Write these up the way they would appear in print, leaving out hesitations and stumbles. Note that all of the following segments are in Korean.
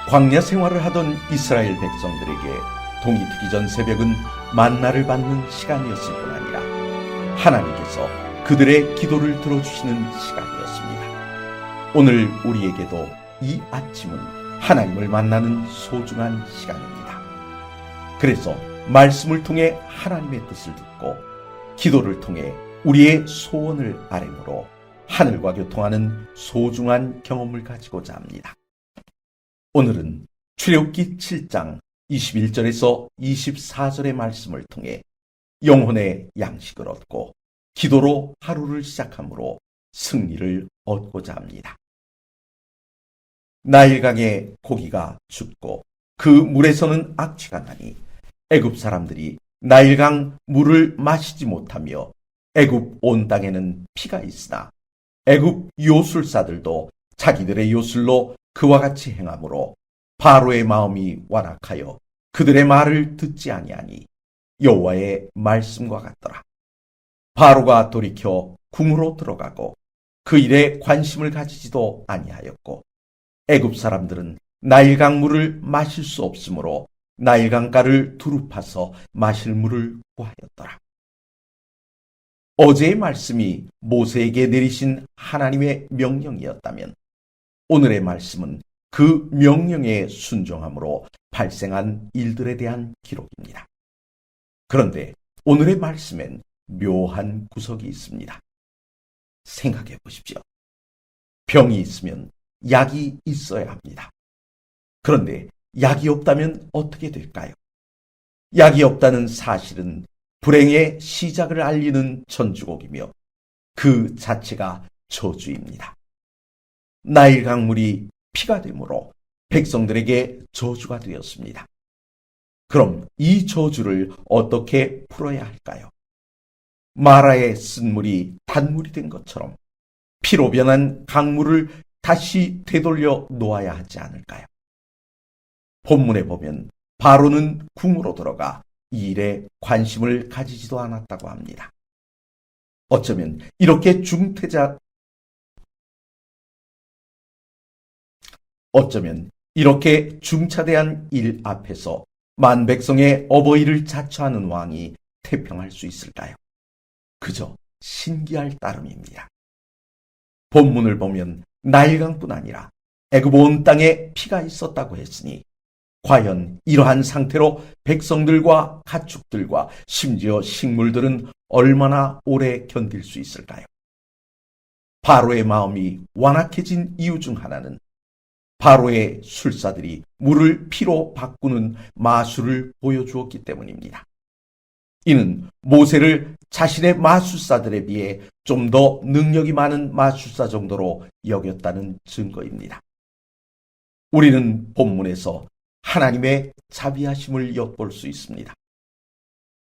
광야 생활을 하던 이스라엘 백성들에게 동이 트기 전 새벽은 만나를 받는 시간이었을 뿐 아니라 하나님께서 그들의 기도를 들어주시는 시간이었습니다. 오늘 우리에게도 이 아침은 하나님을 만나는 소중한 시간입니다. 그래서 말씀을 통해 하나님의 뜻을 듣고 기도를 통해 우리의 소원을 아뢰므로 하늘과 교통하는 소중한 경험을 가지고자 합니다. 오늘은 출애굽기 7장 21절에서 24절의 말씀을 통해 영혼의 양식을 얻고 기도로 하루를 시작함으로 승리를 얻고자 합니다. 나일강의 고기가 죽고 그 물에서는 악취가 나니 애굽 사람들이 나일강 물을 마시지 못하며 애굽 온 땅에는 피가 있으나 애굽 요술사들도 자기들의 요술로 그와 같이 행함으로 바로의 마음이 완악하여 그들의 말을 듣지 아니하니 여호와의 말씀과 같더라. 바로가 돌이켜 궁으로 들어가고 그 일에 관심을 가지지도 아니하였고 애굽 사람들은 나일강 물을 마실 수 없으므로 나일강가를 두루 파서 마실 물을 구하였더라. 어제의 말씀이 모세에게 내리신 하나님의 명령이었다면 오늘의 말씀은 그 명령에 순종함으로 발생한 일들에 대한 기록입니다. 그런데 오늘의 말씀엔 묘한 구석이 있습니다. 생각해 보십시오. 병이 있으면 약이 있어야 합니다. 그런데 약이 없다면 어떻게 될까요? 약이 없다는 사실은 불행의 시작을 알리는 전주곡이며 그 자체가 저주입니다. 나일 강물이 피가 되므로 백성들에게 저주가 되었습니다. 그럼 이 저주를 어떻게 풀어야 할까요? 마라의 쓴물이 단물이 된 것처럼 피로 변한 강물을 다시 되돌려 놓아야 하지 않을까요? 본문에 보면 바로는 궁으로 들어가 이 일에 관심을 가지지도 않았다고 합니다. 어쩌면 이렇게 중차대한 일 앞에서 만백성의 어버이를 자처하는 왕이 태평할 수 있을까요? 그저 신기할 따름입니다. 본문을 보면 나일강뿐 아니라 애굽 온 땅에 피가 있었다고 했으니 과연 이러한 상태로 백성들과 가축들과 심지어 식물들은 얼마나 오래 견딜 수 있을까요? 바로의 마음이 완악해진 이유 중 하나는 바로의 술사들이 물을 피로 바꾸는 마술을 보여주었기 때문입니다. 이는 모세를 자신의 마술사들에 비해 좀 더 능력이 많은 마술사 정도로 여겼다는 증거입니다. 우리는 본문에서 하나님의 자비하심을 엿볼 수 있습니다.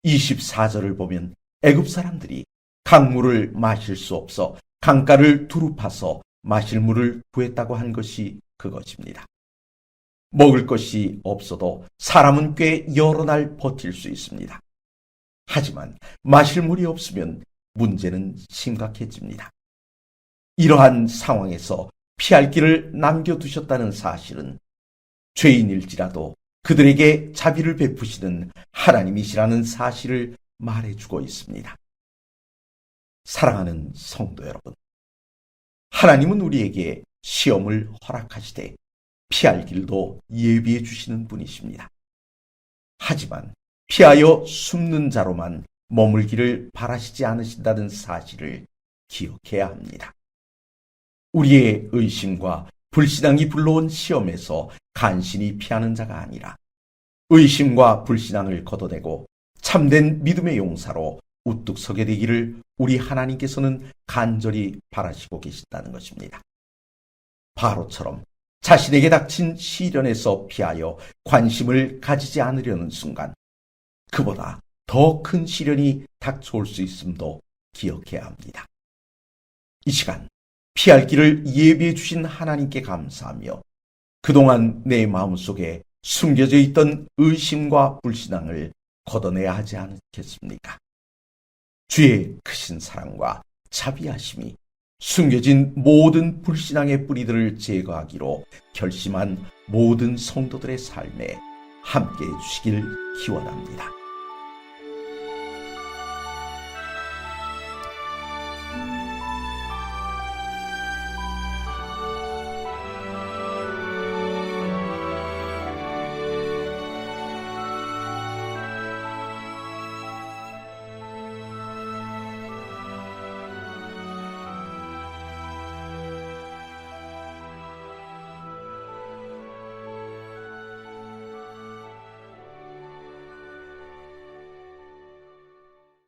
24절을 보면 애굽 사람들이 강물을 마실 수 없어 강가를 두루 파서 마실 물을 구했다고 한 것이 그것입니다. 먹을 것이 없어도 사람은 꽤 여러 날 버틸 수 있습니다. 하지만 마실 물이 없으면 문제는 심각해집니다. 이러한 상황에서 피할 길을 남겨두셨다는 사실은 죄인일지라도 그들에게 자비를 베푸시는 하나님이시라는 사실을 말해주고 있습니다. 사랑하는 성도 여러분, 하나님은 우리에게 시험을 허락하시되 피할 길도 예비해 주시는 분이십니다. 하지만 피하여 숨는 자로만 머물기를 바라시지 않으신다는 사실을 기억해야 합니다. 우리의 의심과 불신앙이 불러온 시험에서 간신히 피하는 자가 아니라 의심과 불신앙을 걷어내고 참된 믿음의 용사로 우뚝 서게 되기를 우리 하나님께서는 간절히 바라시고 계신다는 것입니다. 바로처럼 자신에게 닥친 시련에서 피하여 관심을 가지지 않으려는 순간 그보다 더 큰 시련이 닥쳐올 수 있음도 기억해야 합니다. 이 시간 피할 길을 예비해 주신 하나님께 감사하며 그동안 내 마음속에 숨겨져 있던 의심과 불신앙을 걷어내야 하지 않겠습니까? 주의 크신 사랑과 자비하심이 숨겨진 모든 불신앙의 뿌리들을 제거하기로 결심한 모든 성도들의 삶에 함께해 주시길 기원합니다.